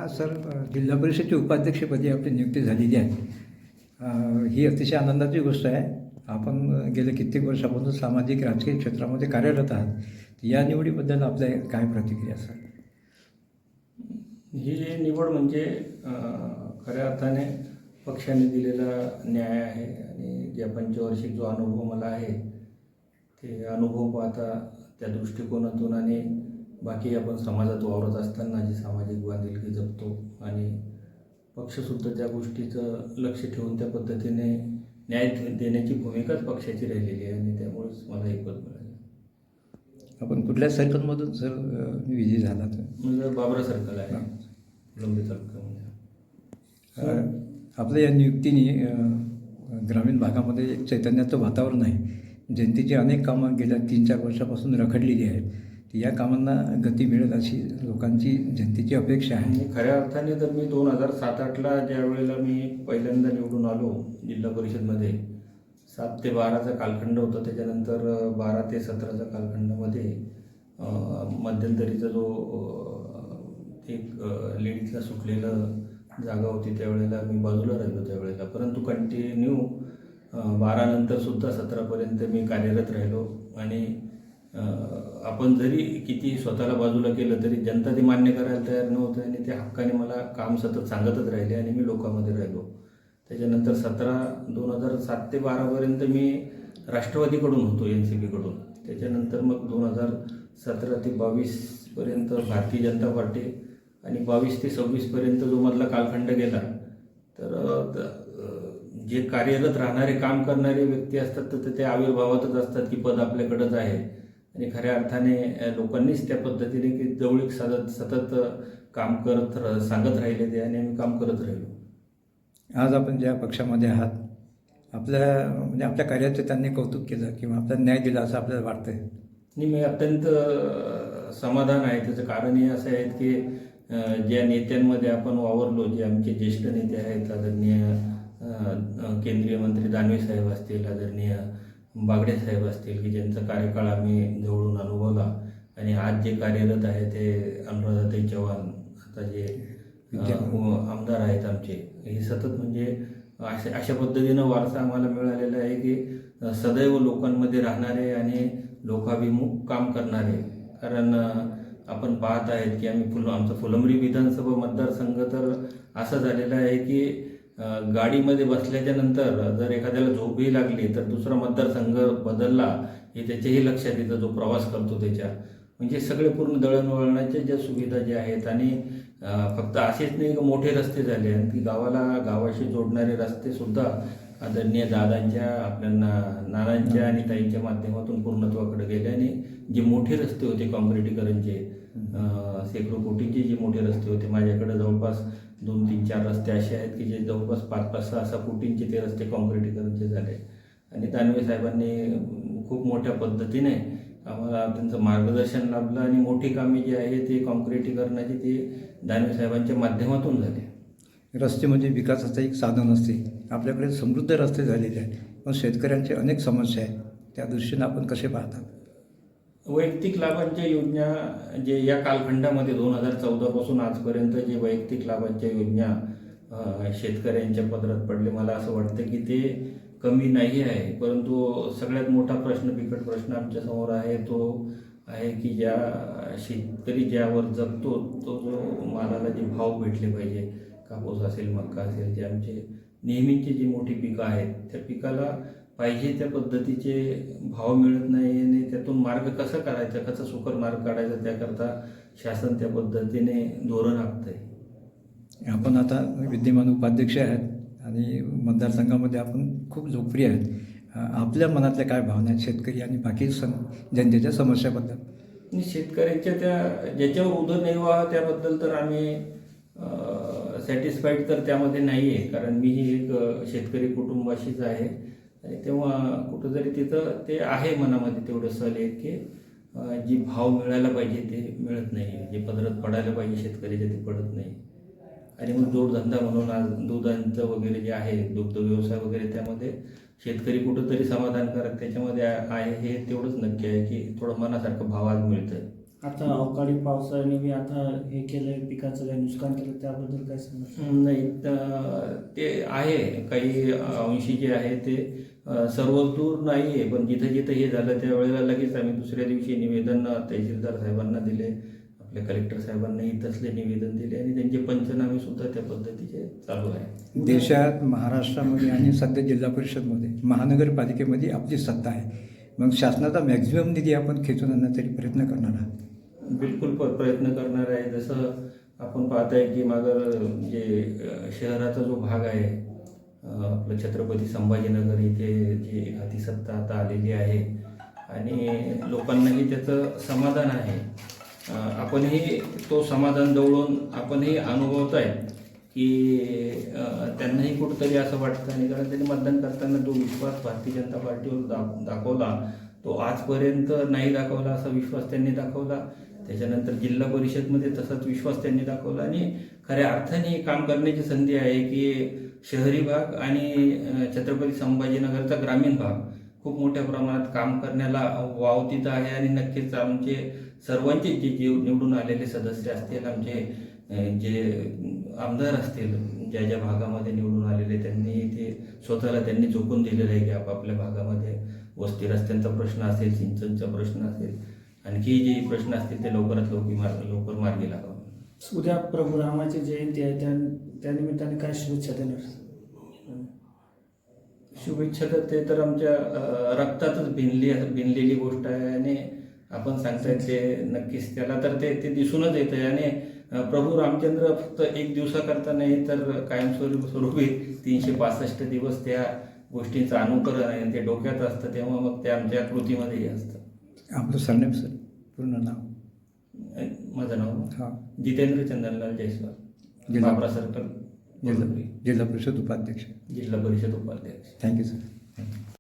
हा सर, जिल्हा परिषदेच्या उपाध्यक्षपदी आपली नियुक्ती झालेली आहे. ही अतिशय आनंदाची गोष्ट आहे. आपण गेले कित्येक वर्षापासून सामाजिक राजकीय क्षेत्रामध्ये कार्यरत आहात. या निवडीबद्दल आपल्या काय प्रतिक्रिया सर? ही निवड म्हणजे खऱ्या अर्थाने पक्षाने दिलेला न्याय आहे आणि ज्या पंचवार्षिक जो अनुभव मला आहे ते अनुभव पाहता त्या दृष्टिकोनातून आणि बाकी आपण समाजात वावरत असताना जी सामाजिक बांधिलकी जपतो आणि पक्षसुद्धा त्या गोष्टीचं लक्ष ठेवून त्या पद्धतीने न्याय देण्याची भूमिकाच पक्षाची राहिलेली आहे आणि त्यामुळेच मला हे पद मिळालं. आपण कुठल्या सर्कलमधून सर विजयी झाला तर? म्हणजे बाबरा सर्कल आहे, लंबी तालुक्यामध्ये. आपल्या या नियुक्तीने ग्रामीण भागामध्ये एक चैतन्याचं वातावरण आहे. जनतेची अनेक कामं गेल्या 3-4 वर्षापासून रखडलेली आहेत. या कामांना गती मिळेल अशी लोकांची, जनतेची अपेक्षा आहे. आणि खऱ्या अर्थाने तर मी 2007-08ला ज्या वेळेला मी पहिल्यांदा निवडून आलो जिल्हा परिषदमध्ये, 7 ते 12चा कालखंड होता. त्याच्यानंतर 12 ते 17च्या कालखंडामध्ये मध्यंतरीचा जो एक लेडीजला सुटलेलं जागा होती त्यावेळेला मी बाजूला राहिलो त्यावेळेला. परंतु कंटिन्यू 12 नंतरसुद्धा 17पर्यंत मी कार्यरत राहिलो आणि आपण जरी किती स्वतःला बाजूला केलं तरी जनता ते मान्य करायला तयार नव्हतं आणि त्या हक्काने मला काम सतत सांगतच राहिले आणि मी लोकांमध्ये राहिलो. त्याच्यानंतर 2007 ते 12पर्यंत मी राष्ट्रवादीकडून होतो, NCPकडून. त्याच्यानंतर मग 2017 ते 22पर्यंत भारतीय जनता पार्टी आणि 22 ते 26पर्यंत जो मधला कालखंड गेला तर जे कार्यरत राहणारे, काम करणारे व्यक्ती असतात तर ते आविर्भावातच असतात की पद आपल्याकडंच आहे आणि खऱ्या अर्थाने लोकांनीच त्या पद्धतीने की जवळीक सतत काम करत सांगत राहिले ते आणि आम्ही काम करत राहिलो. आज आपण ज्या पक्षामध्ये आहात, म्हणजे आपल्या कार्याचे त्यांनी कौतुक केलं किंवा आपल्याला न्याय दिला असं आपल्याला वाटतंय? आणि मी अत्यंत समाधान आहे. त्याचं कारण हे असं आहे की ज्या नेत्यांमध्ये आपण वावरलो, जे आमचे ज्येष्ठ नेते आहेत, आदरणीय केंद्रीय मंत्री दानवे साहेब असतील, आदरणीय बागडे साहेब असतील, की ज्यांचा कार्यकाळ आम्ही जवळून अनुभवला आणि आज जे कार्यरत आहे ते अनुराधाताई चव्हाण, आता जे आमदार आहेत आमचे, हे सतत म्हणजे अशा पद्धतीनं वारसा आम्हाला मिळालेला आहे की सदैव लोकांमध्ये राहणारे आणि लोकाभिमुख काम करणारे. कारण आपण पाहत आहेत की आमचा फुलंब्री विधानसभा मतदारसंघ तर असा झालेला आहे की गाडीमध्ये बसल्याच्या नंतर जर एखाद्याला झोपही लागली तर दुसरा मतदारसंघ बदलला हे त्याच्याही लक्षात येतं, जो प्रवास करतो त्याच्या. म्हणजे सगळे पूर्ण दळणवळणाच्या ज्या सुविधा ज्या आहेत आणि फक्त असेच नाही की मोठे रस्ते झाले आणि ती गावाशी जोडणारे रस्तेसुद्धा आदरणीय दादांच्या, आपल्या नानांच्या आणि ताईंच्या माध्यमातून पूर्णत्वाकडे गेले आणि जे मोठे रस्ते होते काँक्रिटीकरणचे, शेकडो कोटींचे जे मोठे रस्ते होते, माझ्याकडे जवळपास 2, 3, 4 रस्ते असे आहेत की जे जवळपास 5, 6 कोटींचे ते रस्ते काँक्रिटीकरणचे झाले. आणि दानवे साहेबांनी खूप मोठ्या पद्धतीने आम्हाला त्यांचं मार्गदर्शन लाभलं आणि मोठी कामे जी आहे ते काँक्रिटीकरणाची ती दानवे साहेबांच्या माध्यमातून झाले. रस्ते म्हणजे विकासाचं एक साधन असते. आपल्याकडे समृद्ध रस्ते झालेले आहेत, पण शेतकऱ्यांचे अनेक समस्या आहेत. त्या दृष्टीने आपण कसे पाहतात? वैयक्तिक लाभांच्या योजना जे या कालखंडामध्ये 2014 पासून आजपर्यंत जे वैयक्तिक लाभांच्या योजना शेतकऱ्यांच्या पदरात पडले, मला असं वाटतं की ते कमी नाही आहे. परंतु सगळ्यात मोठा बिकट प्रश्न आमच्यासमोर आहे तो आहे की ज्या शेतकरी ज्यावर जगतो तो जो मालाला जे भाव भेटले पाहिजे, कापूस असेल, मक्का असेल, जे आमचे नेहमीची जी मोठी पिकं आहेत त्या पिकाला पाहिजे त्या पद्धतीचे भाव मिळत नाही आणि त्यातून मार्ग कसा काढायचा, कसा सुकर मार्ग काढायचा, त्याकरता शासन त्या पद्धतीने धोरण आखतंय. आपण आता विद्यमान उपाध्यक्ष आहेत आणि मतदारसंघामध्ये आपण खूप लोकप्रिय आहेत. आपल्या मनातल्या काय भावना आहेत शेतकरी आणि बाकी जनतेच्या समस्याबद्दल? आणि शेतकऱ्यांच्या त्या ज्याच्यावर उदरनिर्वाह त्याबद्दल तर आम्ही सॅटिस्फाईड तर त्यामध्ये नाही आहे. कारण मीही एक शेतकरी कुटुंबाशीच आहे आणि तेव्हा कुठंतरी तिथं ते आहे मनामध्ये तेवढं सल आहे की जी भाव मिळायला पाहिजे ते मिळत नाही, जे पदरात पडायला पाहिजे शेतकऱ्याच्या ते पडत नाही. आणि मग जोडधंदा म्हणून आज दुधांचं वगैरे जे आहे, दुग्ध व्यवसाय वगैरे, त्यामध्ये शेतकरी कुठंतरी समाधानकारक त्याच्यामध्ये आहे हे तेवढंच नक्की आहे की थोडं मनासारखं भाव आज मिळतं आहे. आता अवकाळी पावसाने बी आता हे केलं, पिकाचं काही नुकसान केलं, त्याबद्दल काय सांगा? नाही ते आहे काही अंशी जे आहे ते सर्व दूर नाही आहे, पण जिथं जिथं हे झालं त्यावेळेला लगेच आम्ही दुसऱ्या दिवशी निवेदन तहसीलदार साहेबांना दिले, आपल्या कलेक्टर साहेबांनाही तसले निवेदन दिले आणि त्यांचे पंचनामे सुद्धा त्या पद्धतीचे चालू आहे. देशात, महाराष्ट्रामध्ये आणि सध्या जिल्हा परिषदमध्ये, महानगरपालिकेमध्ये आपली सत्ता आहे. मग शासनाचा मॅक्झिमम निधी आपण खेचून आणण्यासाठी प्रयत्न करणार आहात. बिलकुल प्रयत्न करणार आहे. जसं आपण पाहताय की मागं जे शहराचा जो भाग आहे, आपलं छत्रपती संभाजीनगर इथे जी एखादी सत्ता आता आलेली आहे आणि लोकांनाही त्याचं समाधान आहे. आपणही तो समाधान जवळून आपणही अनुभवत आहे की त्यांनाही कुठंतरी असं वाटतं आणि कारण त्यांनी मतदान करताना जो विश्वास भारतीय जनता पार्टीवर दाखवला तो आजपर्यंत नाही दाखवला, असा विश्वास त्यांनी दाखवला. त्याच्यानंतर जिल्हा परिषदमध्ये तसाच विश्वास त्यांनी दाखवला आणि खऱ्या अर्थाने काम करण्याची संधी आहे की शहरी भाग आणि छत्रपती संभाजीनगरचा ग्रामीण भाग खूप मोठ्या प्रमाणात काम करण्याला वाव तिथं आहे आणि नक्कीच आमचे सर्वांचे जे निवडून आलेले सदस्य असतील, आमचे जे आमदार असतील, ज्या ज्या भागामध्ये निवडून आलेले त्यांनी ते स्वतःला त्यांनी झोकून दिलेलं आहे की आपापल्या भागामध्ये वस्ती रस्त्यांचा प्रश्न असेल, सिंचनचा प्रश्न असेल, आणखी जे प्रश्न असतील ते लवकरात लवकर मार्गी लागावं. उद्या प्रभू रामाची जयंती आहे, त्यानिमित्ताने काय शुभेच्छा देणार? शुभेच्छा ते तर आमच्या रक्तातच भिनलेली गोष्ट आहे आणि आपण सांगताय ते नक्कीच त्याला तर ते दिसूनच येत आहे. आणि प्रभू रामचंद्र फक्त एक दिवसाकरता नाही तर कायमस्वरूपी 365 दिवस त्या गोष्टींचं अनुकरण आहे, ते डोक्यात असतं, तेव्हा मग ते आमच्या कृतीमध्येही असतं. आपलं सरनेम सर, पूर्ण नाव? माझं नाव हां. जितेंद्र चंदनलाल जयस्वाल, जिल्हा बाबरा सर्कल, जिल्हा परिषद उपाध्यक्ष. जिल्हा परिषद उपाध्यक्ष. Thank you sir. थँक्यू.